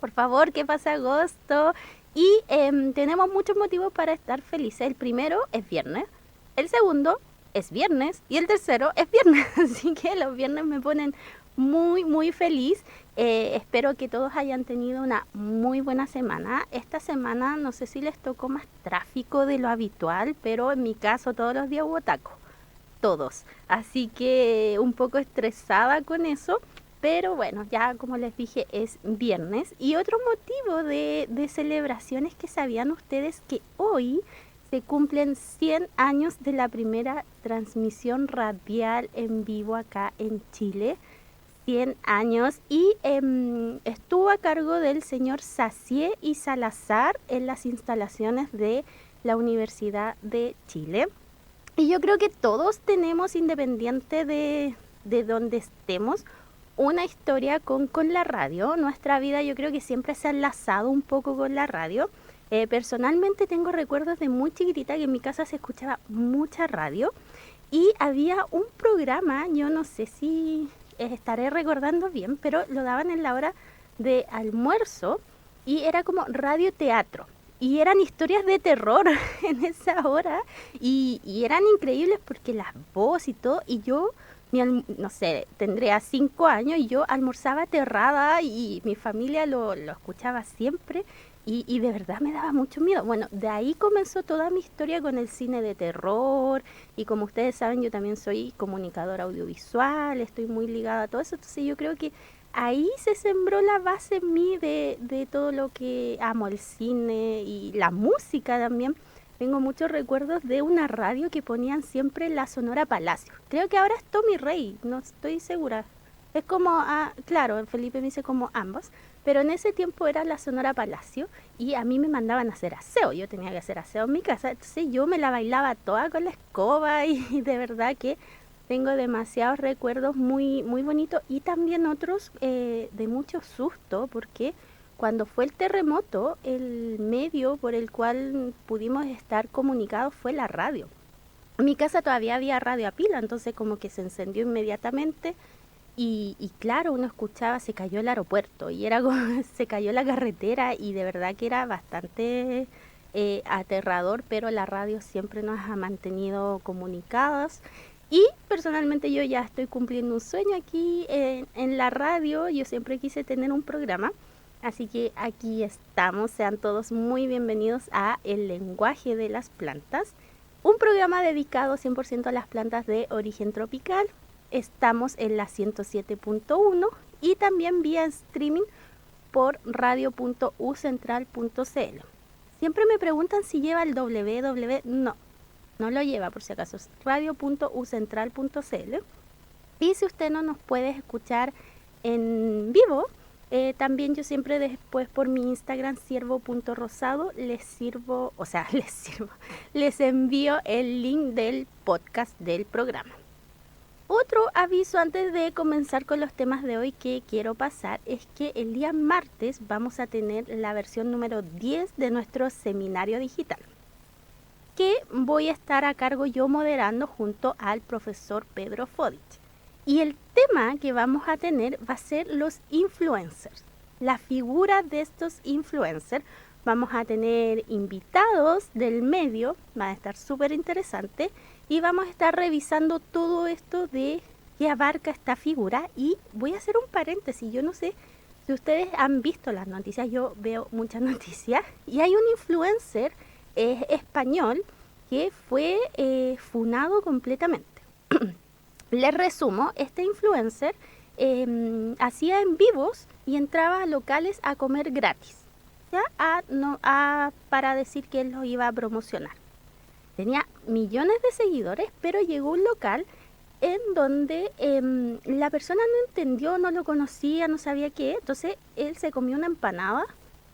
por favor, que pase agosto. Y tenemos muchos motivos para estar felices. El primero es viernes, el segundo es viernes y el tercero es viernes. Así que los viernes me ponen muy, muy feliz. Espero que todos hayan tenido una muy buena semana. Esta semana no sé si les tocó más tráfico de lo habitual, pero en mi caso todos los días hubo taco. Todos. Así que un poco estresada con eso. Pero bueno, ya como les dije, es viernes. Y otro motivo de celebración es que sabían ustedes que hoy se cumplen 100 años de la primera transmisión radial en vivo acá en Chile. 100 años y estuvo a cargo del señor Sacié y Salazar en las instalaciones de la Universidad de Chile. Y yo creo que todos tenemos, independiente de donde estemos, una historia con la radio. Nuestra vida yo creo que siempre se ha enlazado un poco con la radio. Personalmente tengo recuerdos de muy chiquitita que en mi casa se escuchaba mucha radio y había un programa, yo no sé si estaré recordando bien, pero lo daban en la hora de almuerzo y era como radioteatro. Y eran historias de terror en esa hora y eran increíbles porque las voces y todo, y yo, no sé, tendría 5 años y yo almorzaba aterrada y mi familia lo escuchaba siempre y de verdad me daba mucho miedo. Bueno, de ahí comenzó toda mi historia con el cine de terror y como ustedes saben yo también soy comunicadora audiovisual, estoy muy ligada a todo eso, entonces yo creo que ahí se sembró la base en mí de todo lo que amo, el cine y la música también. Tengo muchos recuerdos de una radio que ponían siempre la Sonora Palacio. Creo que ahora es Tommy Rey, no estoy segura. Es como, claro, Felipe me dice como ambos, pero en ese tiempo era la Sonora Palacio y a mí me mandaban a hacer aseo. Yo tenía que hacer aseo en mi casa, entonces yo me la bailaba toda con la escoba y de verdad que tengo demasiados recuerdos muy, muy bonitos y también otros de mucho susto porque cuando fue el terremoto, el medio por el cual pudimos estar comunicados fue la radio. En mi casa todavía había radio a pila, entonces como que se encendió inmediatamente y claro, uno escuchaba, se cayó el aeropuerto y era como, se cayó la carretera y de verdad que era bastante aterrador, pero la radio siempre nos ha mantenido comunicadas. Y personalmente yo ya estoy cumpliendo un sueño aquí en la radio, yo siempre quise tener un programa, así que aquí estamos, sean todos muy bienvenidos a El lenguaje de las plantas, un programa dedicado 100% a las plantas de origen tropical. Estamos en la 107.1 y también vía streaming por radio.ucentral.cl. Siempre me preguntan si lleva el www. No lo lleva por si acaso. Es radio.ucentral.cl. Y si usted no nos puede escuchar en vivo, también yo siempre después por mi Instagram siervo.rosado les envío el link del podcast del programa. Otro aviso antes de comenzar con los temas de hoy que quiero pasar es que el día martes vamos a tener la versión número 10 de nuestro seminario digital, que voy a estar a cargo yo moderando junto al profesor Pedro Fodich. Y el tema que vamos a tener va a ser los influencers, la figura de estos influencers. Vamos a tener invitados del medio, va a estar súper interesante y vamos a estar revisando todo esto de qué abarca esta figura. Y voy a hacer un paréntesis, yo no sé si ustedes han visto las noticias, yo veo muchas noticias y hay un influencer español que fue funado completamente. Les resumo, este influencer hacía en vivos y entraba a locales a comer gratis, ¿ya? Para decir que él lo iba a promocionar. Tenía millones de seguidores, pero llegó a un local en donde la persona no entendió, no lo conocía, no sabía qué, entonces él se comió una empanada,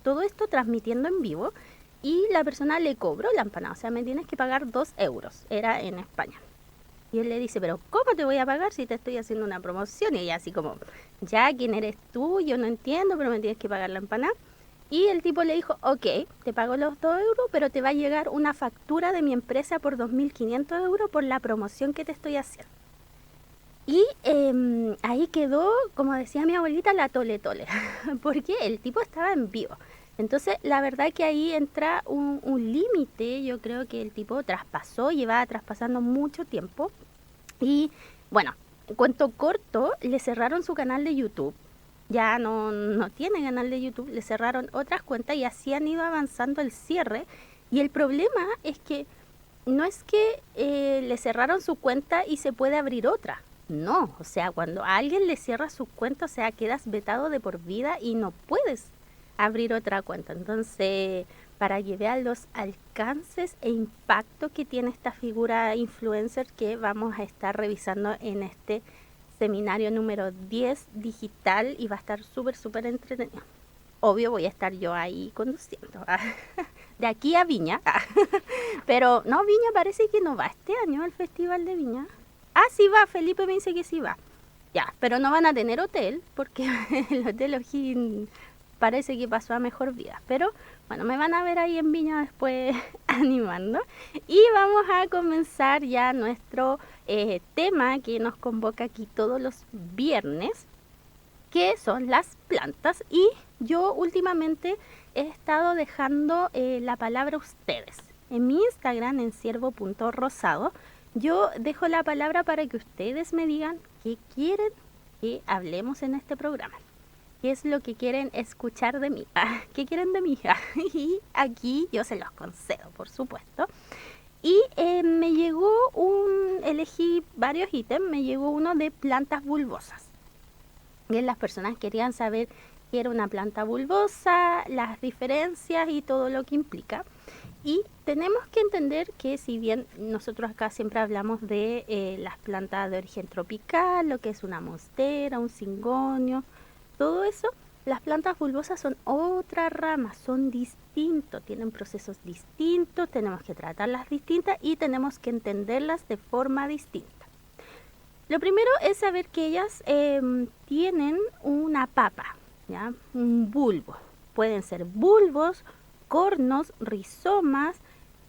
todo esto transmitiendo en vivo, y la persona le cobró la empanada, o sea, me tienes que pagar 2 euros, era en España. Y él le dice, pero ¿cómo te voy a pagar si te estoy haciendo una promoción? Y ella así como, ya, ¿quién eres tú? Yo no entiendo, pero me tienes que pagar la empanada. Y el tipo le dijo, ok, te pago los 2 euros, pero te va a llegar una factura de mi empresa por 2.500 euros por la promoción que te estoy haciendo. Y ahí quedó, como decía mi abuelita, la tole tole, porque el tipo estaba en vivo. Entonces, la verdad que ahí entra un límite, yo creo que el tipo traspasó, llevaba traspasando mucho tiempo. Y bueno, cuento corto, le cerraron su canal de YouTube. Ya no tiene canal de YouTube, le cerraron otras cuentas y así han ido avanzando el cierre. Y el problema es que no es que le cerraron su cuenta y se puede abrir otra. No, o sea, cuando a alguien le cierra su cuenta, o sea, quedas vetado de por vida y no puedes abrir otra cuenta. Entonces, para que vean los alcances e impacto que tiene esta figura influencer que vamos a estar revisando en este seminario número 10 digital y va a estar súper entretenido. Obvio voy a estar yo ahí conduciendo. De aquí a Viña. Pero no, Viña parece que no va este año al Festival de Viña. Ah, sí va, Felipe me dice que sí va. Ya, pero no van a tener hotel porque el Hotel O'Higgins parece que pasó a mejor vida. Pero bueno, me van a ver ahí en Viña después animando. Y vamos a comenzar ya nuestro tema que nos convoca aquí todos los viernes, que son las plantas. Y yo últimamente he estado dejando la palabra ustedes. En mi Instagram, en ciervo.rosado, yo dejo la palabra para que ustedes me digan qué quieren que hablemos en este programa. ¿Qué es lo que quieren escuchar de mí? ¿Qué quieren de mí? Y aquí yo se los concedo, por supuesto. Y me llegó elegí varios ítems, me llegó uno de plantas bulbosas. Bien, las personas querían saber qué era una planta bulbosa, las diferencias y todo lo que implica. Y tenemos que entender que si bien nosotros acá siempre hablamos de las plantas de origen tropical, lo que es una monstera, un cingonio, todo eso, las plantas bulbosas son otra rama, son distintos, tienen procesos distintos, tenemos que tratarlas distintas y tenemos que entenderlas de forma distinta. Lo primero es saber que ellas tienen una papa, ¿ya? Un bulbo. Pueden ser bulbos, cornos, rizomas,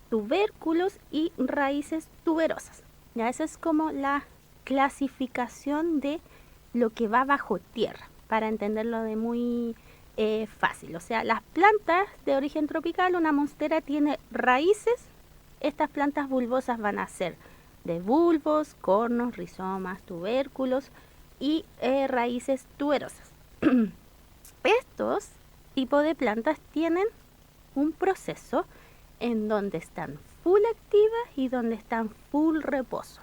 tubérculos y raíces tuberosas. Ya esa es como la clasificación de lo que va bajo tierra, para entenderlo de muy fácil. O sea, las plantas de origen tropical, una monstera tiene raíces, estas plantas bulbosas van a ser de bulbos, cornos, rizomas, tubérculos y raíces tuberosas. Estos tipos de plantas tienen un proceso en donde están full activas y donde están full reposo.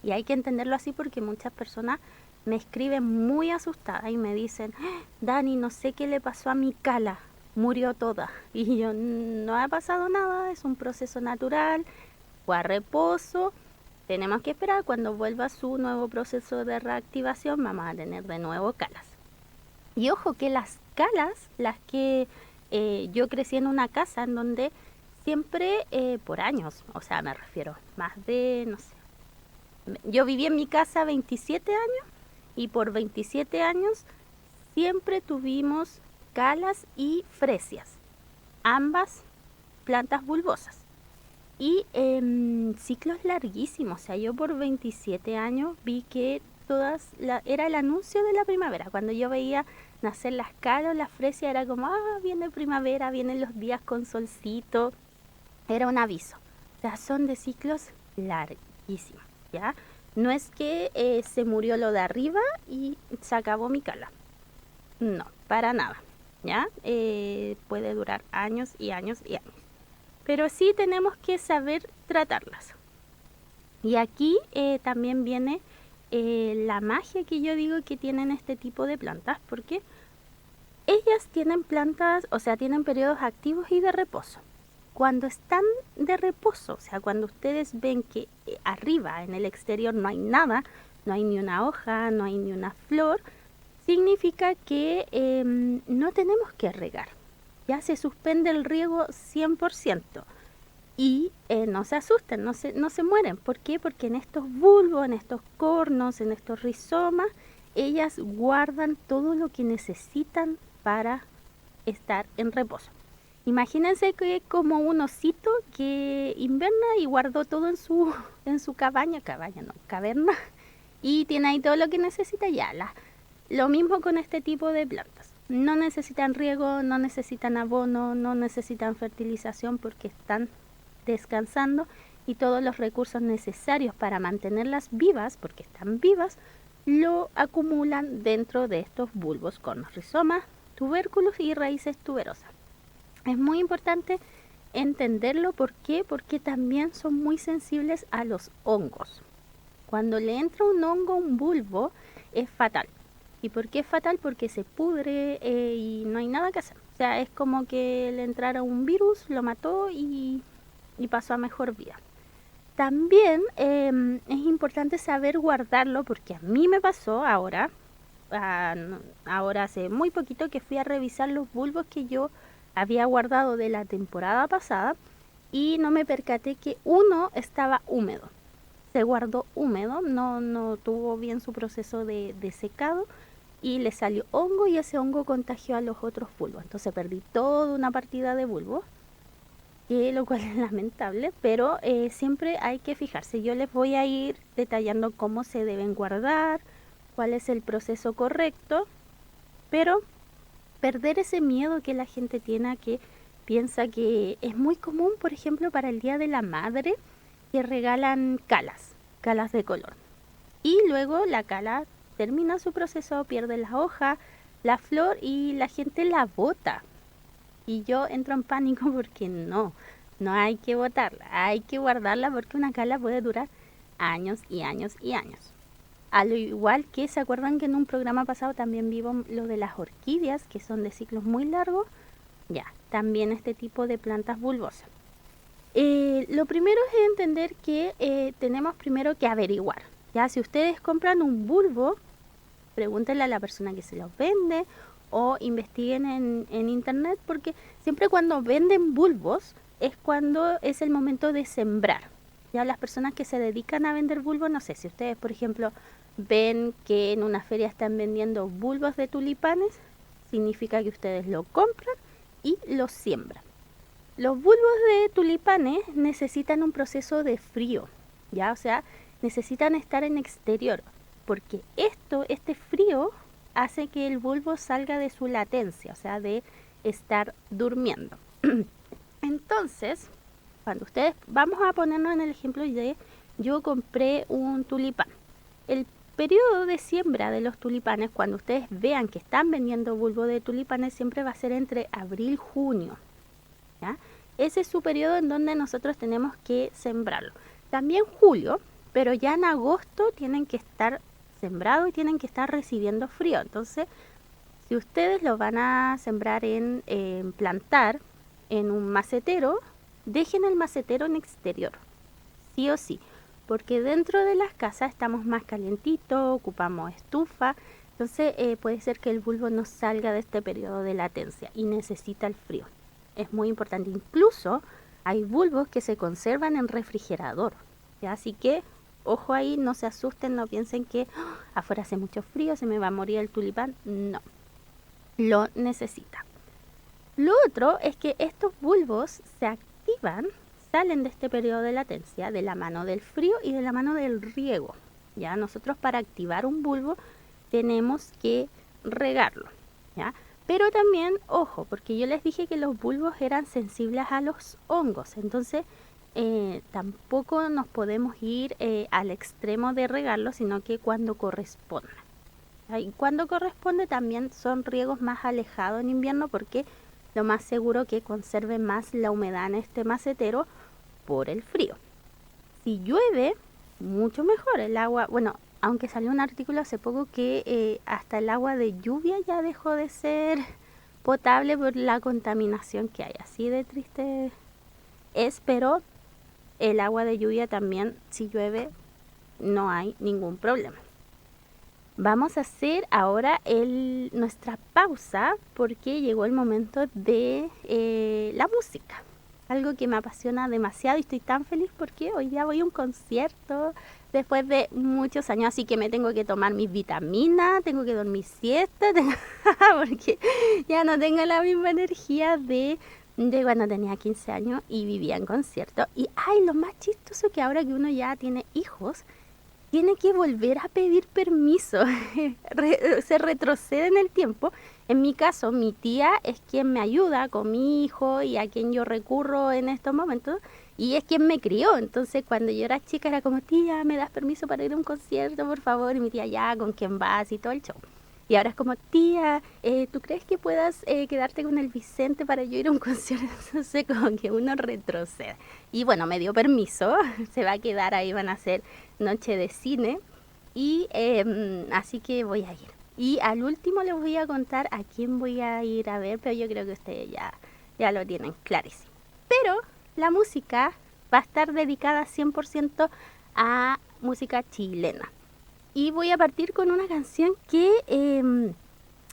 Y hay que entenderlo así porque muchas personas me escriben muy asustadas y me dicen, Dani, no sé qué le pasó a mi cala, murió toda. Y yo, no ha pasado nada, es un proceso natural, fue a reposo. Tenemos que esperar cuando vuelva su nuevo proceso de reactivación, vamos a tener de nuevo calas. Y ojo que las calas, las que yo crecí en una casa en donde siempre por años, o sea, me refiero más de, no sé, yo viví en mi casa 27 años y por 27 años siempre tuvimos calas y fresias, ambas plantas bulbosas. Y ciclos larguísimos, o sea, yo por 27 años vi que era el anuncio de la primavera. Cuando yo veía nacer las calas, las fresias, era como, viene primavera, vienen los días con solcito, era un aviso. O sea, son de ciclos larguísimos, ¿ya? No es que se murió lo de arriba y se acabó mi cala. No, para nada, ¿ya? Puede durar años y años y años. Pero sí tenemos que saber tratarlas. Y aquí también viene la magia que yo digo que tienen este tipo de plantas, porque ellas tienen plantas, o sea, tienen periodos activos y de reposo. Cuando están de reposo, o sea, cuando ustedes ven que arriba, en el exterior, no hay nada, no hay ni una hoja, no hay ni una flor, significa que no tenemos que regar. Ya se suspende el riego 100%. Y no se asusten, no se mueren. ¿Por qué? Porque en estos bulbos, en estos cornos, en estos rizomas, ellas guardan todo lo que necesitan para estar en reposo. Imagínense que como un osito que inverna y guardó todo en su caverna, y tiene ahí todo lo que necesita ya. Lo mismo con este tipo de plantas. No necesitan riego, no necesitan abono, no necesitan fertilización porque están descansando y todos los recursos necesarios para mantenerlas vivas, porque están vivas, lo acumulan dentro de estos bulbos con rizomas, tubérculos y raíces tuberosas. Es muy importante entenderlo. ¿Por qué? Porque también son muy sensibles a los hongos. Cuando le entra un hongo a un bulbo es fatal. ¿Y por qué es fatal? Porque se pudre y no hay nada que hacer. O sea, es como que le entrara un virus, lo mató y pasó a mejor vida. También es importante saber guardarlo porque a mí me pasó ahora hace muy poquito que fui a revisar los bulbos que yo había guardado de la temporada pasada y no me percaté que uno estaba húmedo. Se guardó húmedo, no tuvo bien su proceso de secado y le salió hongo y ese hongo contagió a los otros bulbos. Entonces perdí toda una partida de bulbos, lo cual es lamentable, pero siempre hay que fijarse. Yo les voy a ir detallando cómo se deben guardar, cuál es el proceso correcto, pero perder ese miedo que la gente tiene, que piensa que es muy común, por ejemplo, para el Día de la Madre, que regalan calas de color. Y luego la cala termina su proceso, pierde la hoja, la flor y la gente la bota. Y yo entro en pánico porque no hay que botarla, hay que guardarla porque una cala puede durar años y años y años. Al igual que, ¿se acuerdan que en un programa pasado también vimos lo de las orquídeas, que son de ciclos muy largos? Ya, también este tipo de plantas bulbosas. Lo primero es entender que tenemos primero que averiguar. Ya, si ustedes compran un bulbo, pregúntenle a la persona que se los vende o investiguen en internet, porque siempre cuando venden bulbos es cuando es el momento de sembrar. Ya las personas que se dedican a vender bulbos, no sé, si ustedes por ejemplo ven que en una feria están vendiendo bulbos de tulipanes, significa que ustedes lo compran y lo siembran. Los bulbos de tulipanes necesitan un proceso de frío, ya, o sea, necesitan estar en exterior, porque este frío hace que el bulbo salga de su latencia, o sea, de estar durmiendo. Entonces, cuando ustedes, vamos a ponernos en el ejemplo de yo compré un tulipán. El periodo de siembra de los tulipanes, cuando ustedes vean que están vendiendo bulbo de tulipanes, siempre va a ser entre abril y junio, ¿ya? Ese es su periodo en donde nosotros tenemos que sembrarlo. También julio, pero ya en agosto tienen que estar sembrados y tienen que estar recibiendo frío. Entonces, si ustedes lo van a sembrar plantar en un macetero, dejen el macetero en exterior, sí o sí, porque dentro de las casas estamos más calientitos, ocupamos estufa, entonces puede ser que el bulbo no salga de este periodo de latencia y necesita el frío. Es muy importante. Incluso hay bulbos que se conservan en refrigerador, ¿ya? Así que ojo ahí, no se asusten, no piensen que afuera hace mucho frío, se me va a morir el tulipán. No, lo necesita. Lo otro es que estos bulbos se activan, salen de este periodo de latencia de la mano del frío y de la mano del riego. Ya nosotros para activar un bulbo tenemos que regarlo, ¿ya? Pero también, ojo, porque yo les dije que los bulbos eran sensibles a los hongos, entonces tampoco nos podemos ir al extremo de regarlo, sino que cuando corresponda. Y cuando corresponde también son riegos más alejados en invierno, porque lo más seguro que conserve más la humedad en este macetero por el frío. Si llueve, mucho mejor el agua. Bueno, aunque salió un artículo hace poco que hasta el agua de lluvia ya dejó de ser potable por la contaminación que hay. Así de triste es, pero el agua de lluvia también, si llueve, no hay ningún problema. Vamos a hacer ahora nuestra pausa porque llegó el momento de la música. Algo que me apasiona demasiado y estoy tan feliz porque hoy ya voy a un concierto después de muchos años, así que me tengo que tomar mis vitaminas, tengo que dormir siesta, porque ya no tengo la misma energía de cuando tenía 15 años y vivía en concierto. Y lo más chistoso que ahora que uno ya tiene hijos, tiene que volver a pedir permiso, se retrocede en el tiempo. En mi caso, mi tía es quien me ayuda con mi hijo y a quien yo recurro en estos momentos y es quien me crió. Entonces, cuando yo era chica era como, tía, ¿me das permiso para ir a un concierto, por favor? Y mi tía, ya, ¿con quién vas? Y todo el show. Y ahora es como, tía, ¿tú crees que puedas quedarte con el Vicente para yo ir a un concierto? No sé, como que uno retrocede. Y bueno, me dio permiso, se va a quedar ahí, van a hacer noche de cine. Y así que voy a ir. Y al último les voy a contar a quién voy a ir a ver, pero yo creo que ustedes ya lo tienen clarísimo. Pero la música va a estar dedicada 100% a música chilena. Y voy a partir con una canción que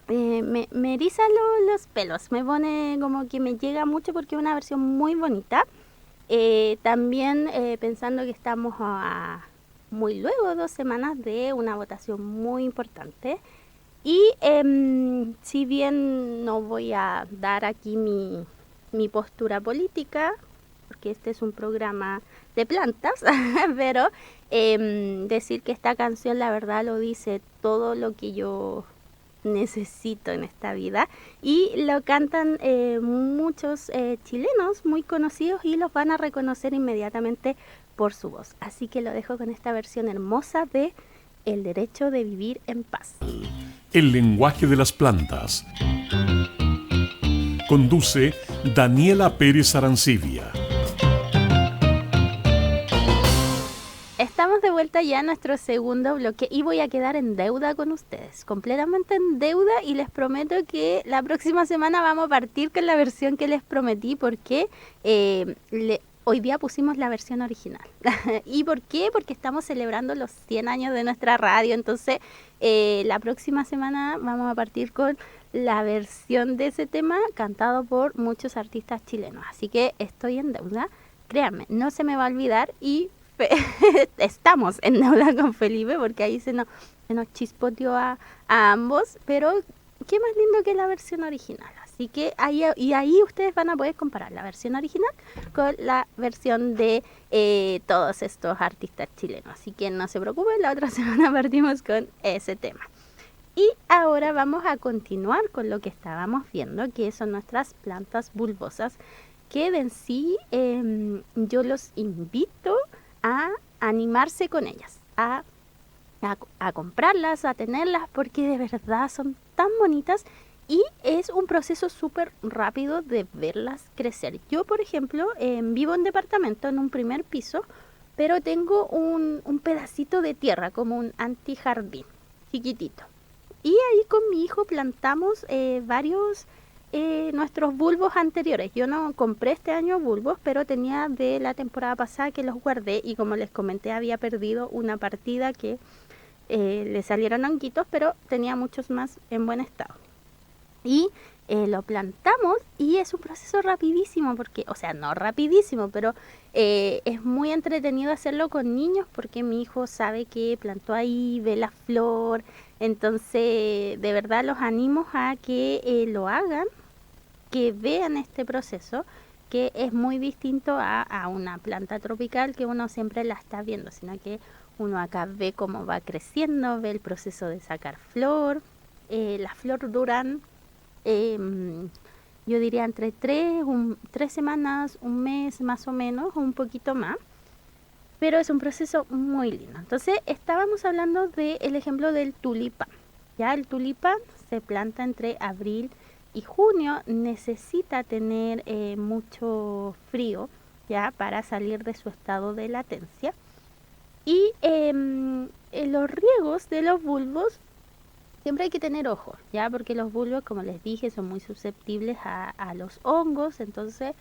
me eriza los pelos, me pone como que me llega mucho porque es una versión muy bonita. También pensando que estamos muy luego, 2 semanas de una votación muy importante. Y si bien no voy a dar aquí mi postura política, porque este es un programa de plantas, pero decir que esta canción la verdad lo dice todo lo que yo necesito en esta vida y lo cantan muchos chilenos muy conocidos y los van a reconocer inmediatamente por su voz. Así que lo dejo con esta versión hermosa de El derecho de vivir en paz. El lenguaje de las plantas. Conduce Daniela Pérez Arancibia. Estamos de vuelta ya en nuestro segundo bloque y voy a quedar en deuda con ustedes, completamente en deuda, y les prometo que la próxima semana vamos a partir con la versión que les prometí porque hoy día pusimos la versión original. ¿Y por qué? Porque estamos celebrando los 100 años de nuestra radio, entonces la próxima semana vamos a partir con la versión de ese tema cantado por muchos artistas chilenos, así que estoy en deuda, créanme, no se me va a olvidar y estamos en deuda con Felipe porque ahí se nos chispoteó a ambos, pero qué más lindo que la versión original. Así que ahí ustedes van a poder comparar la versión original con la versión de todos estos artistas chilenos. Así que no se preocupen, la otra semana partimos con ese tema. Y ahora vamos a continuar con lo que estábamos viendo, que son nuestras plantas bulbosas, que de en sí yo los invito a animarse con ellas, a comprarlas, a tenerlas, porque de verdad son tan bonitas y es un proceso súper rápido de verlas crecer. Yo, por ejemplo, vivo en departamento, en un primer piso, pero tengo un pedacito de tierra, como un antijardín chiquitito. Y ahí con mi hijo plantamos varios nuestros bulbos anteriores. Yo no compré este año bulbos, pero tenía de la temporada pasada que los guardé y como les comenté había perdido una partida que le salieron honguitos, pero tenía muchos más en buen estado. Y lo plantamos y es un proceso rapidísimo porque, o sea, no rapidísimo, pero es muy entretenido hacerlo con niños porque mi hijo sabe que plantó ahí, ve la flor, entonces de verdad los animo a que lo hagan, que vean este proceso, que es muy distinto a una planta tropical que uno siempre la está viendo, sino que uno acá ve cómo va creciendo, ve el proceso de sacar flor. Las flores duran, yo diría, entre 3 semanas, un mes más o menos, o un poquito más. Pero es un proceso muy lindo. Entonces, estábamos hablando del ejemplo del tulipán. Ya el tulipán se planta entre abril y junio, necesita tener mucho frío ya para salir de su estado de latencia. Y los riegos de los bulbos siempre hay que tener ojo, ya, porque los bulbos, como les dije, son muy susceptibles a los hongos. Entonces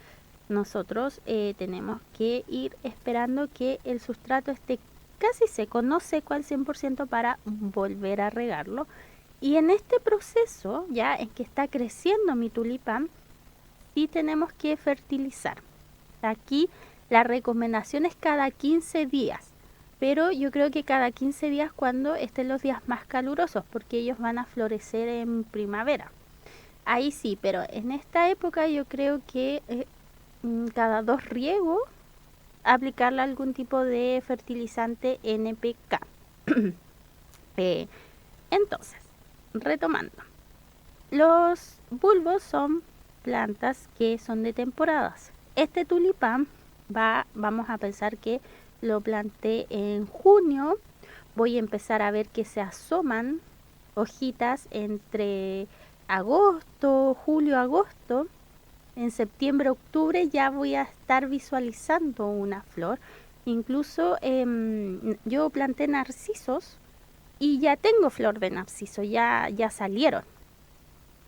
nosotros tenemos que ir esperando que el sustrato esté casi seco, no seco al 100% para volver a regarlo. Y en este proceso, ya en que está creciendo mi tulipán, sí tenemos que fertilizar. Aquí la recomendación es cada 15 días, pero yo creo que cada 15 días cuando estén los días más calurosos, porque ellos van a florecer en primavera. Ahí sí, pero en esta época yo creo que cada 2 riegos aplicarle algún tipo de fertilizante NPK. Eh, entonces, retomando, los bulbos son plantas que son de temporadas. Este tulipán vamos a pensar que lo planté en junio. Voy a empezar a ver que se asoman hojitas entre agosto, julio, agosto. En septiembre, octubre ya voy a estar visualizando una flor. Incluso yo planté narcisos y ya tengo flor de narciso, ya salieron.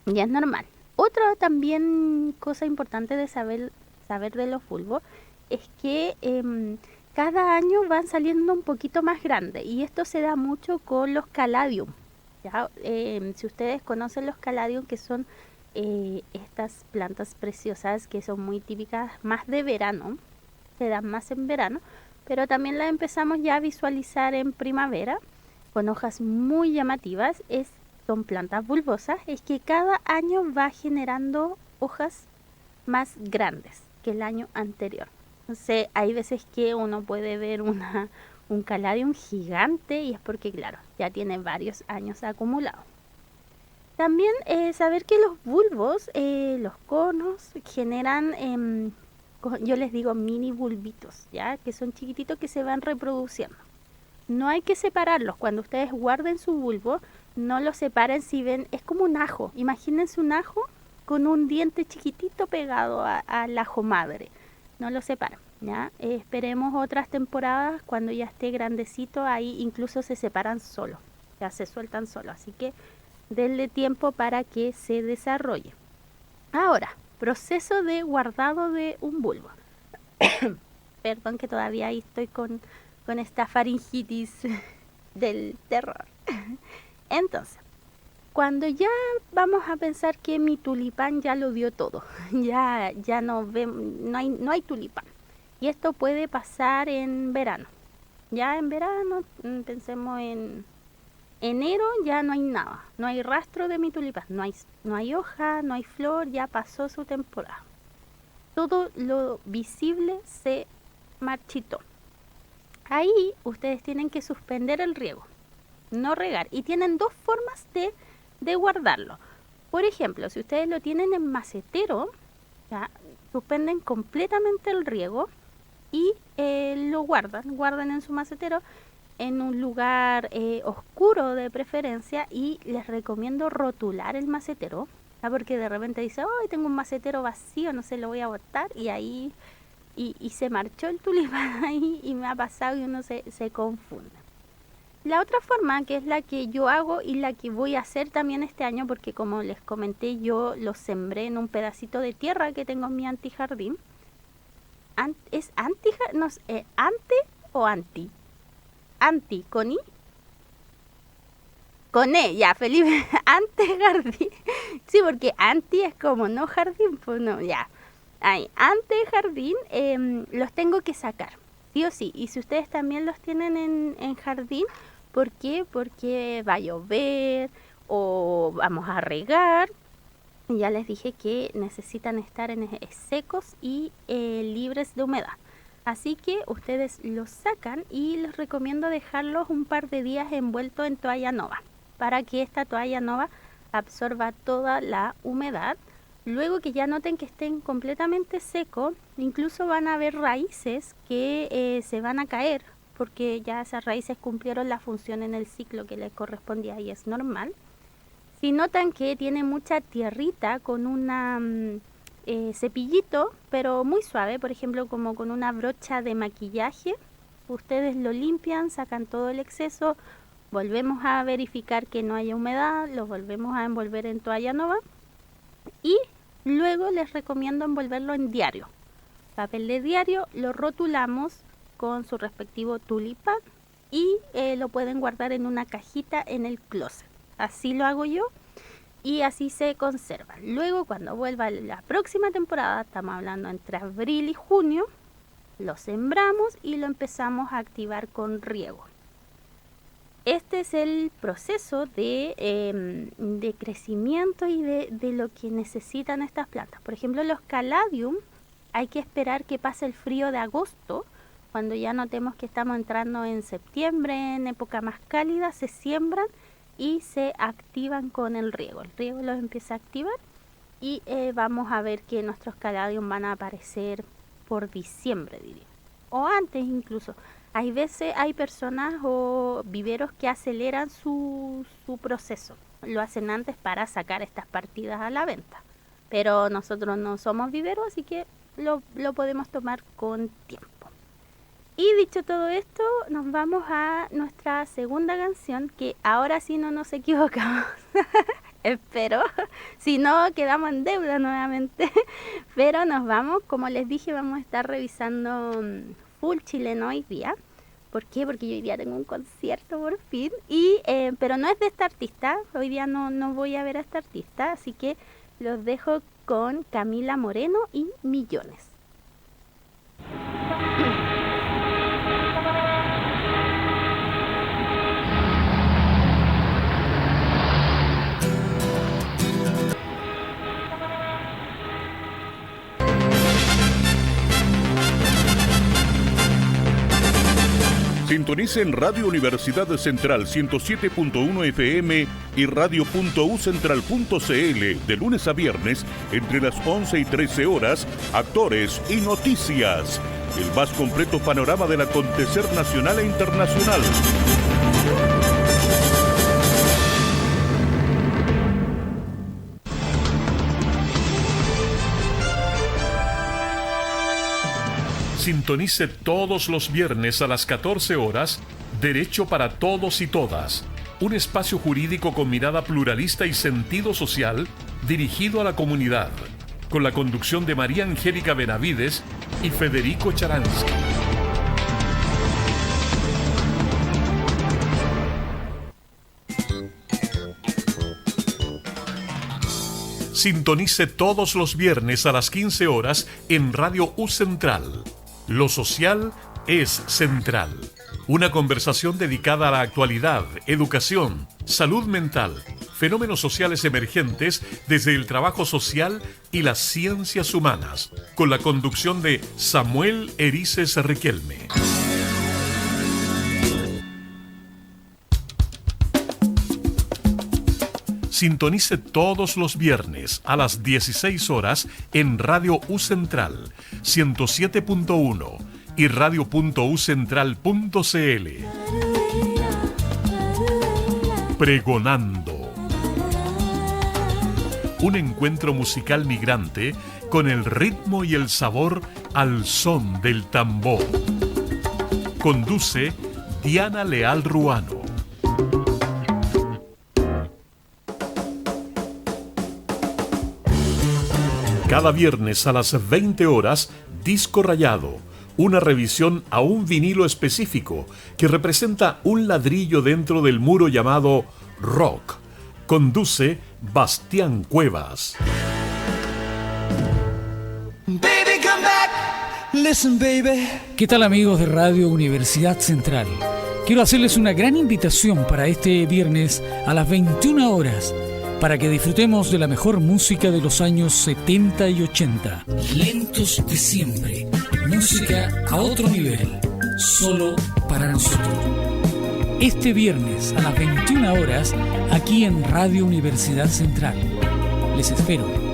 Ya es normal. Otra también cosa importante de saber de los bulbos es que cada año van saliendo un poquito más grandes y esto se da mucho con los caladium. ¿Ya? Si ustedes conocen los caladium, que son estas plantas preciosas que son muy típicas más de verano, se dan más en verano, pero también las empezamos ya a visualizar en primavera con hojas muy llamativas. Son plantas bulbosas, es que cada año va generando hojas más grandes que el año anterior. Entonces hay veces que uno puede ver un caladium gigante y es porque, claro, ya tiene varios años acumulados. También saber que los bulbos, los conos, generan, yo les digo mini bulbitos, ¿ya? Que son chiquititos que se van reproduciendo. No hay que separarlos. Cuando ustedes guarden su bulbo, no lo separen. Si ven, es como un ajo. Imagínense un ajo con un diente chiquitito pegado al ajo madre. No lo separen, ¿ya? Esperemos otras temporadas cuando ya esté grandecito. Ahí incluso se separan solos, ya se sueltan solos. Así que denle tiempo para que se desarrolle. Ahora, proceso de guardado de un bulbo. Perdón que todavía ahí estoy con esta faringitis del terror. Entonces, cuando ya vamos a pensar que mi tulipán ya lo dio todo, ya no hay tulipán. Y esto puede pasar en verano. Ya en verano, pensemos en enero, ya no hay nada, no hay rastro de mi tulipán, no hay hoja, no hay flor, ya pasó su temporada. Todo lo visible se marchitó. Ahí ustedes tienen que suspender el riego, no regar. Y tienen dos formas de guardarlo. Por ejemplo, si ustedes lo tienen en macetero, ¿ya? Suspenden completamente el riego y lo guardan en su macetero en un lugar oscuro de preferencia, y les recomiendo rotular el macetero, ¿ya? Porque de repente dice, oh, tengo un macetero vacío, no sé, lo voy a botar, y ahí y se marchó el tulipán ahí y me ha pasado y uno se confunde. La otra forma, que es la que yo hago y la que voy a hacer también este año, porque como les comenté, yo lo sembré en un pedacito de tierra que tengo en mi antijardín. ¿Es antijardín? No sé, ¿ante o anti? Anti, ¿con i? Con e, ya, Felipe, antejardín. Sí, porque anti es como no jardín, pues no, ya. Ahí, antejardín, los tengo que sacar, sí o sí. Y si ustedes también los tienen en jardín, ¿por qué? Porque va a llover o vamos a regar. Ya les dije que necesitan estar secos y libres de humedad. Así que ustedes los sacan y les recomiendo dejarlos un par de días envueltos en toalla nova, para que esta toalla nova absorba toda la humedad. Luego que ya noten que estén completamente secos, incluso van a haber raíces que se van a caer, porque ya esas raíces cumplieron la función en el ciclo que les correspondía y es normal. Si notan que tiene mucha tierrita, con una cepillito, pero muy suave, por ejemplo como con una brocha de maquillaje, ustedes lo limpian, sacan todo el exceso, volvemos a verificar que no haya humedad, lo volvemos a envolver en toalla nova y luego les recomiendo envolverlo en diario. Papel de diario, lo rotulamos con su respectivo tulipán y lo pueden guardar en una cajita en el closet. Así lo hago yo y así se conserva. Luego, cuando vuelva la próxima temporada, estamos hablando entre abril y junio, lo sembramos y lo empezamos a activar con riego. Este es el proceso de crecimiento y de lo que necesitan estas plantas. Por ejemplo, los caladium hay que esperar que pase el frío de agosto Cuando ya notemos que estamos entrando en septiembre, en época más cálida, se siembran y se activan con el riego. El riego los empieza a activar y vamos a ver que nuestros caladium van a aparecer por diciembre, diría, o antes incluso. Hay veces, hay personas o viveros que aceleran su proceso. Lo hacen antes para sacar estas partidas a la venta. Pero nosotros no somos viveros, así que lo podemos tomar con tiempo. Y dicho todo esto, nos vamos a nuestra segunda canción, que ahora sí no nos equivocamos. Espero. Si no, quedamos en deuda nuevamente. Pero nos vamos, como les dije, vamos a estar revisando full chileno hoy día. ¿Por qué? Porque yo hoy día tengo un concierto por fin. Pero no es de esta artista. Hoy día no voy a ver a esta artista. Así que los dejo con Camila Moreno y Millones. Sintonice en Radio Universidad Central 107.1 FM y radio.ucentral.cl de lunes a viernes entre las 11 y 13 horas, Actores y Noticias. El más completo panorama del acontecer nacional e internacional. Sintonice todos los viernes a las 14 horas Derecho para Todos y Todas, un espacio jurídico con mirada pluralista y sentido social dirigido a la comunidad, con la conducción de María Angélica Benavides y Federico Charansky. Sintonice todos los viernes a las 15 horas en Radio U Central. Lo social es central. Una conversación dedicada a la actualidad, educación, salud mental, fenómenos sociales emergentes desde el trabajo social y las ciencias humanas, con la conducción de Samuel Erices Riquelme. Sintonice todos los viernes a las 16 horas en Radio U Central 107.1 y radio.ucentral.cl. Pregonando. Un encuentro musical migrante con el ritmo y el sabor al son del tambor. Conduce Diana Leal Ruano. Cada viernes a las 20 horas, Disco Rayado, una revisión a un vinilo específico que representa un ladrillo dentro del muro llamado rock. Conduce Bastián Cuevas. Baby, come back. Listen, baby. ¿Qué tal, amigos de Radio Universidad Central? Quiero hacerles una gran invitación para este viernes a las 21 horas para que disfrutemos de la mejor música de los años 70 y 80. Lentos de siempre. Música a otro nivel. Solo para nosotros. Este viernes a las 21 horas, aquí en Radio Universidad Central. Les espero.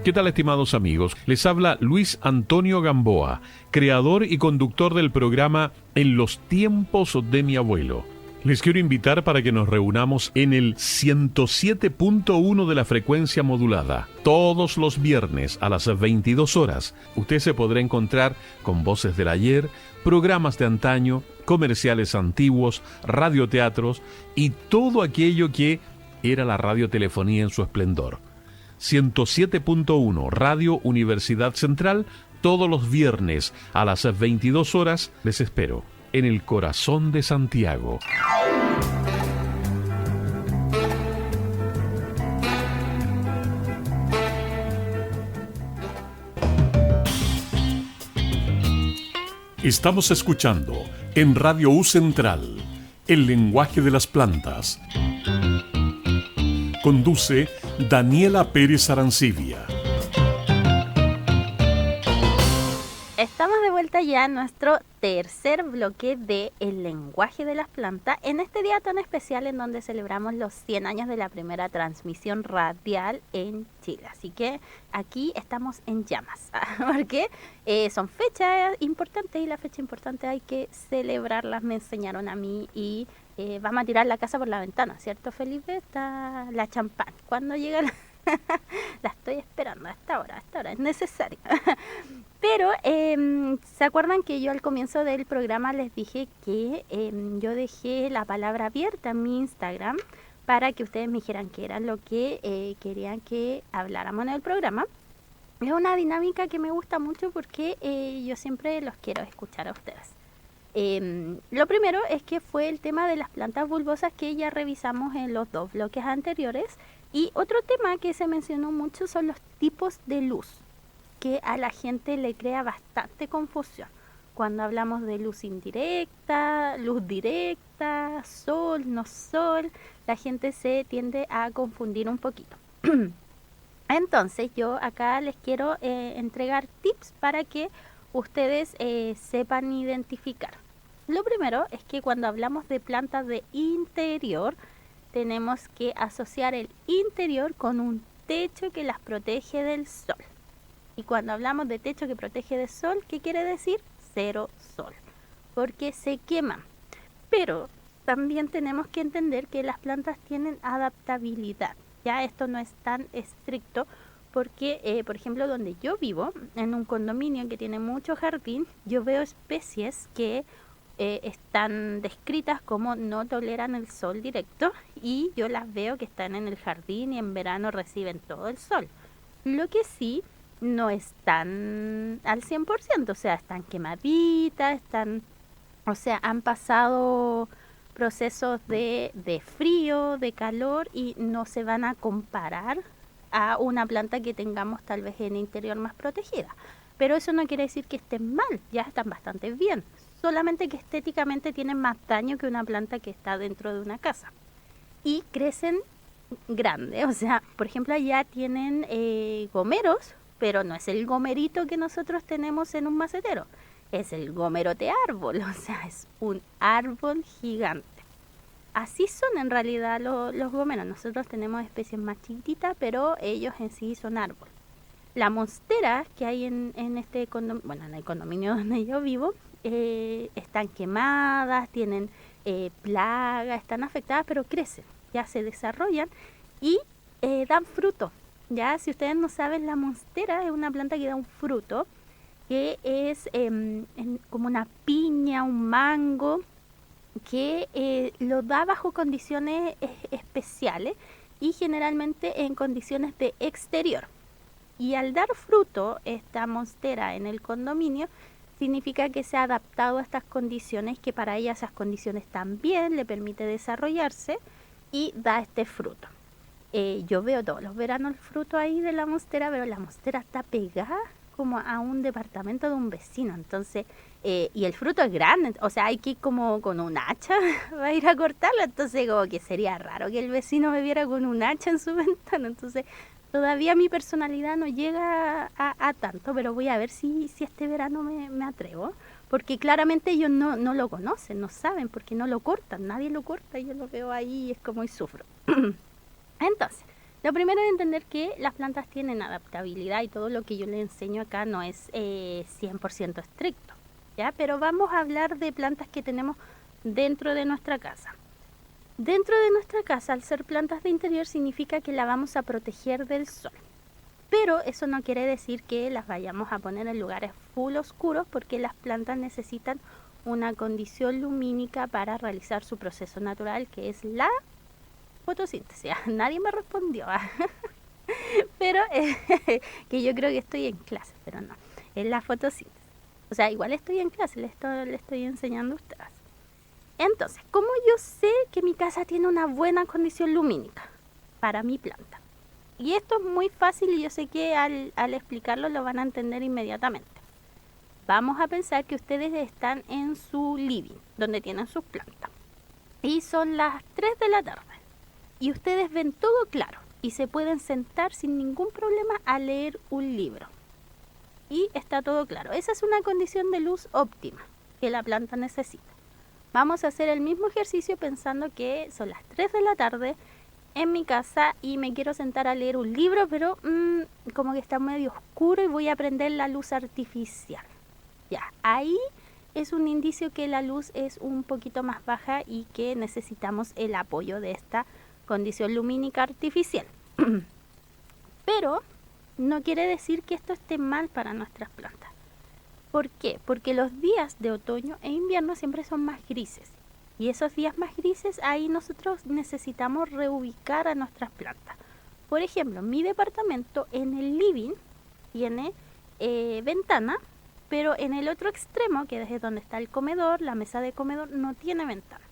¿Qué tal, estimados amigos? Les habla Luis Antonio Gamboa, creador y conductor del programa En los tiempos de mi abuelo. Les quiero invitar para que nos reunamos en el 107.1 de la frecuencia modulada. Todos los viernes a las 22 horas, usted se podrá encontrar con voces del ayer, programas de antaño, comerciales antiguos, radioteatros y todo aquello que era la radiotelefonía en su esplendor. 107.1 Radio Universidad Central, todos los viernes a las 22 horas, les espero en el corazón de Santiago. Estamos escuchando en Radio U Central El lenguaje de las plantas. Conduce Daniela Pérez Arancibia. Estamos de vuelta ya en nuestro tercer bloque de El lenguaje de las plantas, en este día tan especial en donde celebramos los 100 años de la primera transmisión radial en Chile. Así que aquí estamos en llamas, porque son fechas importantes y la fecha importante hay que celebrarlas, me enseñaron a mí, y vamos a tirar la casa por la ventana, ¿cierto, Felipe? Está la champán. ¿Cuándo llega la... La estoy esperando a esta hora es necesaria. Pero, ¿se acuerdan que yo al comienzo del programa les dije que yo dejé la palabra abierta en mi Instagram para que ustedes me dijeran qué era lo que querían que habláramos en el programa? Es una dinámica que me gusta mucho porque yo siempre los quiero escuchar a ustedes. Lo primero es que fue el tema de las plantas bulbosas que ya revisamos en los 2 bloques anteriores, y otro tema que se mencionó mucho son los tipos de luz, que a la gente le crea bastante confusión. Cuando hablamos de luz indirecta, luz directa, sol, no sol, la gente se tiende a confundir un poquito. Entonces yo acá les quiero entregar tips para que ustedes sepan identificar. Lo primero es que cuando hablamos de plantas de interior, tenemos que asociar el interior con un techo que las protege del sol. Y cuando hablamos de techo que protege del sol, ¿qué quiere decir? 0 sol, porque se queman. Pero también tenemos que entender que las plantas tienen adaptabilidad. Ya esto no es tan estricto, porque, por ejemplo, donde yo vivo, en un condominio que tiene mucho jardín, yo veo especies que están descritas como no toleran el sol directo, y yo las veo que están en el jardín y en verano reciben todo el sol. Lo que sí no están al 100%, o sea, están quemaditas, han pasado procesos de frío, de calor, y no se van a comparar a una planta que tengamos tal vez en interior más protegida. Pero eso no quiere decir que estén mal, ya están bastante bien. Solamente que estéticamente tienen más daño que una planta que está dentro de una casa. Y crecen grandes, o sea, por ejemplo, allá tienen gomeros, pero no es el gomerito que nosotros tenemos en un macetero, es el gomerote árbol, o sea, es un árbol gigante. Así son en realidad los gomeros. Nosotros tenemos especies más chiquititas, pero ellos en sí son árboles. Las monsteras que hay en este condominio, en el condominio donde yo vivo, están quemadas, tienen plagas, están afectadas, pero crecen, ya se desarrollan y dan fruto. Ya, si ustedes no saben, la monstera es una planta que da un fruto que es como una piña, un mango, que lo da bajo condiciones especiales y generalmente en condiciones de exterior. Y al dar fruto esta monstera en el condominio, significa que se ha adaptado a estas condiciones, que para ella esas condiciones también le permite desarrollarse y da este fruto. Yo veo todos los veranos el fruto ahí de la monstera, pero la monstera está pegada como a un departamento de un vecino, entonces, y el fruto es grande, o sea, hay que ir como con un hacha va a ir a cortarlo, entonces como que sería raro que el vecino me viera con un hacha en su ventana, entonces todavía mi personalidad no llega a tanto, pero voy a ver si este verano me atrevo, porque claramente ellos no lo conocen, no saben, porque no lo cortan, nadie lo corta, yo lo veo ahí y es como y sufro. Entonces, lo primero es entender que las plantas tienen adaptabilidad y todo lo que yo les enseño acá no es 100% estricto, ¿ya? Pero vamos a hablar de plantas que tenemos dentro de nuestra casa. Dentro de nuestra casa, al ser plantas de interior, significa que la vamos a proteger del sol. Pero eso no quiere decir que las vayamos a poner en lugares full oscuros, porque las plantas necesitan una condición lumínica para realizar su proceso natural, que es la fotosíntesis. Nadie me respondió, pero que yo creo que estoy en clase, pero no, es la fotosíntesis. O sea, igual estoy en clase, le estoy enseñando a ustedes. Entonces, ¿cómo yo sé que mi casa tiene una buena condición lumínica para mi planta? Y esto es muy fácil y yo sé que al explicarlo lo van a entender inmediatamente. Vamos a pensar que ustedes están en su living, donde tienen sus plantas. y son las 3 de la tarde y ustedes ven todo claro y se pueden sentar sin ningún problema a leer un libro y está todo claro. Esa es una condición de luz óptima que la planta necesita. Vamos a hacer el mismo ejercicio pensando que son las 3 de la tarde en mi casa y me quiero sentar a leer un libro, pero como que está medio oscuro y voy a prender la luz artificial. Ya, ahí es un indicio que la luz es un poquito más baja y que necesitamos el apoyo de esta condición lumínica artificial. Pero no quiere decir que esto esté mal para nuestras plantas. ¿Por qué? Porque los días de otoño e invierno siempre son más grises. Y esos días más grises, ahí nosotros necesitamos reubicar a nuestras plantas. Por ejemplo, mi departamento en el living tiene ventana, pero en el otro extremo, que es donde está el comedor, la mesa de comedor, no tiene ventana.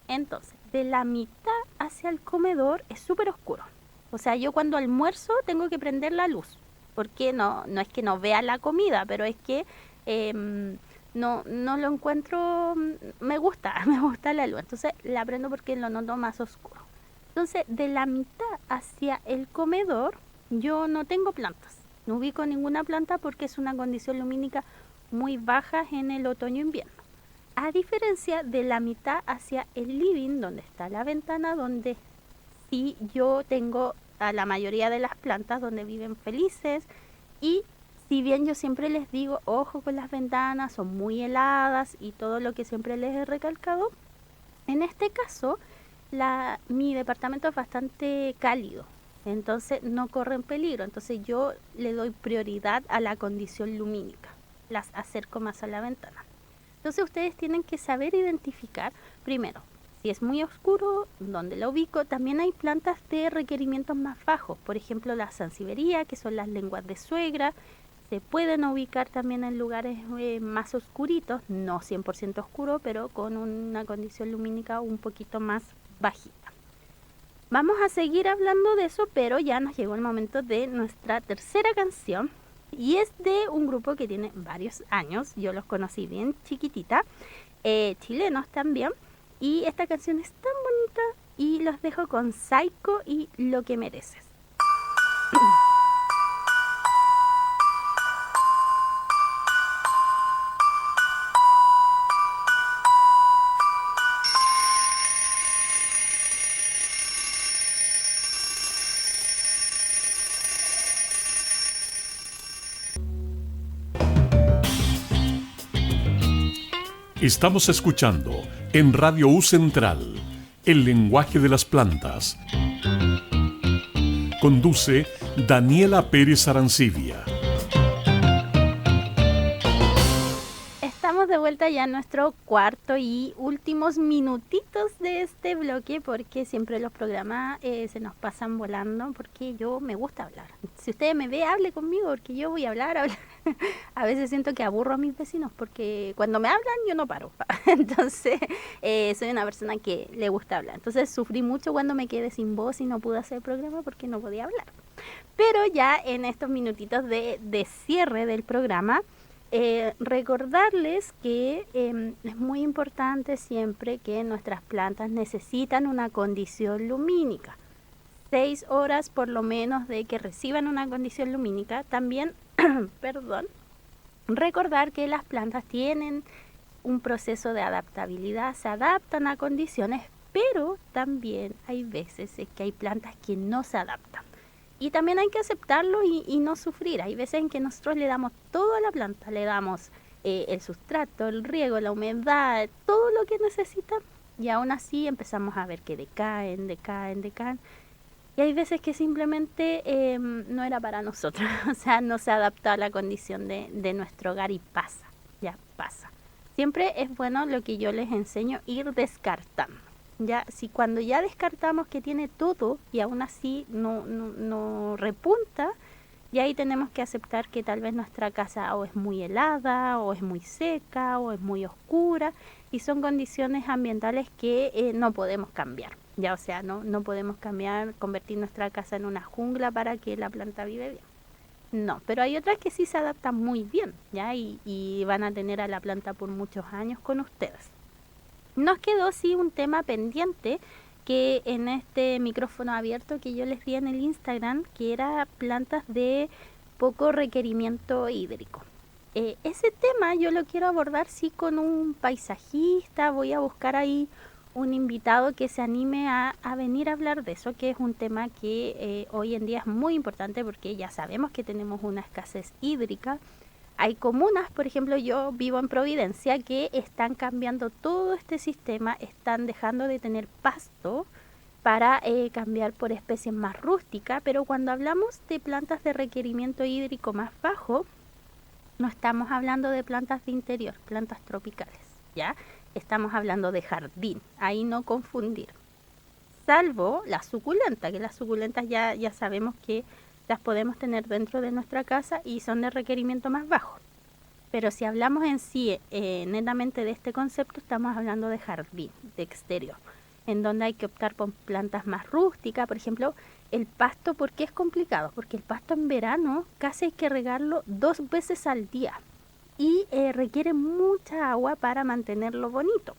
Entonces, de la mitad hacia el comedor es súper oscuro. O sea, yo cuando almuerzo tengo que prender la luz, porque no es que no vea la comida, pero es que no lo encuentro, me gusta la luz, entonces la prendo porque lo noto más oscuro. Entonces, de la mitad hacia el comedor, yo no tengo plantas, no ubico ninguna planta porque es una condición lumínica muy baja en el otoño-invierno. A diferencia de la mitad hacia el living, donde está la ventana, donde sí yo tengo a la mayoría de las plantas donde viven felices y si bien yo siempre les digo, ojo con las ventanas, son muy heladas y todo lo que siempre les he recalcado, en este caso mi departamento es bastante cálido, entonces no corren peligro, entonces yo le doy prioridad a la condición lumínica, las acerco más a la ventana. Entonces ustedes tienen que saber identificar, primero, si es muy oscuro, dónde lo ubico. También hay plantas de requerimientos más bajos, por ejemplo la sansevieria, que son las lenguas de suegra, se pueden ubicar también en lugares más oscuritos, no 100% oscuro, pero con una condición lumínica un poquito más bajita. Vamos a seguir hablando de eso, pero ya nos llegó el momento de nuestra tercera canción. Y es de un grupo que tiene varios años, yo los conocí bien chiquitita, chilenos también. Y esta canción es tan bonita y los dejo con Psycho y Lo que mereces. Estamos escuchando en Radio U Central, El lenguaje de las plantas. Conduce Daniela Pérez Arancibia. Estamos de vuelta ya en nuestro cuarto y últimos minutitos de este bloque porque siempre los programas se nos pasan volando porque yo me gusta hablar. Si usted me ve, hable conmigo porque yo voy a hablar. A veces siento que aburro a mis vecinos porque cuando me hablan yo no paro. Entonces soy una persona que le gusta hablar. Entonces sufrí mucho cuando me quedé sin voz y no pude hacer el programa porque no podía hablar. Pero ya en estos minutitos de cierre del programa, recordarles que es muy importante siempre que nuestras plantas necesitan una condición lumínica. 6 horas por lo menos de que reciban una condición lumínica. También, recordar que las plantas tienen un proceso de adaptabilidad, se adaptan a condiciones, pero también hay veces que hay plantas que no se adaptan. Y también hay que aceptarlo y no sufrir. Hay veces en que nosotros le damos todo a la planta, le damos el sustrato, el riego, la humedad, todo lo que necesita, y aún así empezamos a ver que decaen. Y hay veces que simplemente no era para nosotros, o sea, no se adaptó a la condición de nuestro hogar y pasa, ya pasa. Siempre es bueno lo que yo les enseño, ir descartando. Ya, si cuando ya descartamos que tiene todo y aún así no repunta, y ahí tenemos que aceptar que tal vez nuestra casa o es muy helada, o es muy seca, o es muy oscura, y son condiciones ambientales que no podemos cambiar. Ya, o sea, no podemos cambiar, convertir nuestra casa en una jungla para que la planta vive bien. No, pero hay otras que sí se adaptan muy bien, ya, y van a tener a la planta por muchos años con ustedes. Nos quedó sí un tema pendiente que en este micrófono abierto que yo les di en el Instagram, que era plantas de poco requerimiento hídrico. Ese tema yo lo quiero abordar sí con un paisajista, voy a buscar ahí un invitado que se anime a venir a hablar de eso, que es un tema que hoy en día es muy importante porque ya sabemos que tenemos una escasez hídrica. Hay comunas, por ejemplo, yo vivo en Providencia, que están cambiando todo este sistema, están dejando de tener pasto para cambiar por especies más rústicas, pero cuando hablamos de plantas de requerimiento hídrico más bajo, no estamos hablando de plantas de interior, plantas tropicales, ¿ya? Estamos hablando de jardín, ahí no confundir. Salvo la suculenta, que las suculentas ya sabemos que las podemos tener dentro de nuestra casa y son de requerimiento más bajo. Pero si hablamos en sí netamente de este concepto, estamos hablando de jardín, de exterior, en donde hay que optar por plantas más rústicas. Por ejemplo, el pasto, ¿por qué es complicado? Porque el pasto en verano casi hay que regarlo 2 veces al día y requiere mucha agua para mantenerlo bonito.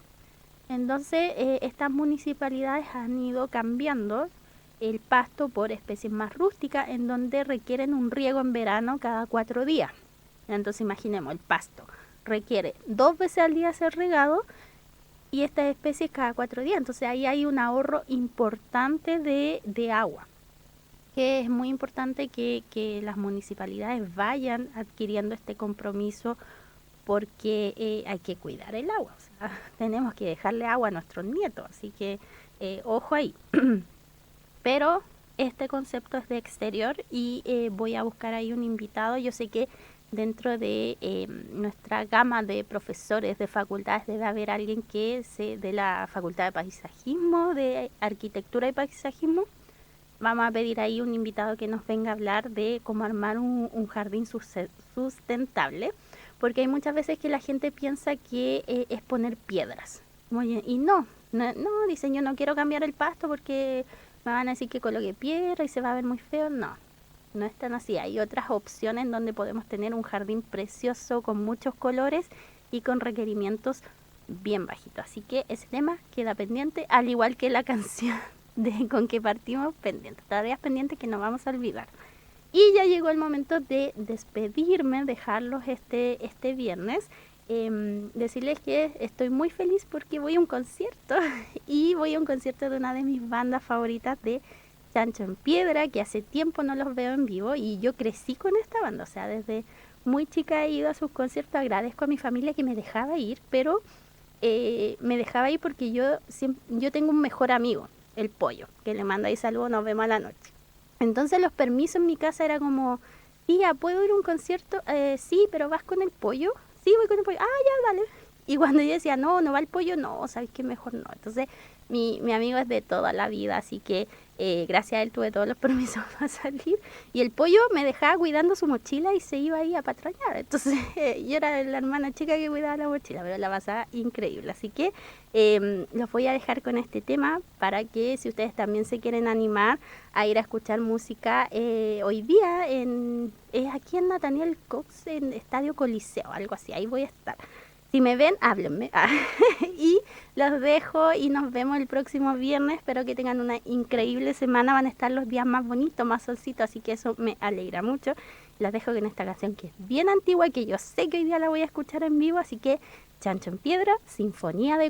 Entonces, estas municipalidades han ido cambiando el pasto por especies más rústicas, en donde requieren un riego en verano cada 4 días. Entonces, imaginemos, el pasto requiere 2 veces al día ser regado y estas especies cada 4 días. Entonces, ahí hay un ahorro importante de agua, que es muy importante que las municipalidades vayan adquiriendo este compromiso, porque hay que cuidar el agua. O sea, tenemos que dejarle agua a nuestros nietos, así que ojo ahí. Pero este concepto es de exterior y voy a buscar ahí un invitado. Yo sé que dentro de nuestra gama de profesores de facultades debe haber alguien que de la Facultad de Paisajismo, de Arquitectura y Paisajismo. Vamos a pedir ahí un invitado que nos venga a hablar de cómo armar un jardín sustentable, porque hay muchas veces que la gente piensa que es poner piedras. Y no, dicen, yo no quiero cambiar el pasto porque me van a decir que coloque piedra y se va a ver muy feo. No es tan así. Hay otras opciones donde podemos tener un jardín precioso con muchos colores y con requerimientos bien bajitos. Así que ese tema queda pendiente, al igual que la canción con que partimos, pendiente. Tareas pendientes que no vamos a olvidar. Y ya llegó el momento de despedirme, dejarlos este viernes. Decirles que estoy muy feliz porque voy a un concierto y voy a un concierto de una de mis bandas favoritas, de Chancho en Piedra, que hace tiempo no los veo en vivo y yo crecí con esta banda. O sea, desde muy chica he ido a sus conciertos. Agradezco a mi familia que me dejaba ir, pero me dejaba ir porque yo tengo un mejor amigo, el Pollo, que le manda ahí saludos, nos vemos a la noche. Entonces los permisos en mi casa era como, tía, ¿puedo ir a un concierto? Sí, pero ¿vas con el Pollo? Sí, voy con el Pollo. Ah, ya, dale. Y cuando yo decía, no va el Pollo, no, ¿sabes qué? Mejor no. Entonces mi amigo es de toda la vida, así que gracias a él tuve todos los permisos para salir. Y el Pollo me dejaba cuidando su mochila y se iba ahí a patrañar. Entonces yo era la hermana chica que cuidaba la mochila, pero la pasaba increíble. Así que los voy a dejar con este tema para que, si ustedes también se quieren animar a ir a escuchar música hoy día, aquí en Nathaniel Cox, en Estadio Coliseo, algo así, ahí voy a estar. Si me ven, háblenme. Y los dejo y nos vemos el próximo viernes. Espero que tengan una increíble semana. Van a estar los días más bonitos, más solcitos, así que eso me alegra mucho. Los dejo con esta canción que es bien antigua, que yo sé que hoy día la voy a escuchar en vivo, así que Chancho en Piedra, Sinfonía de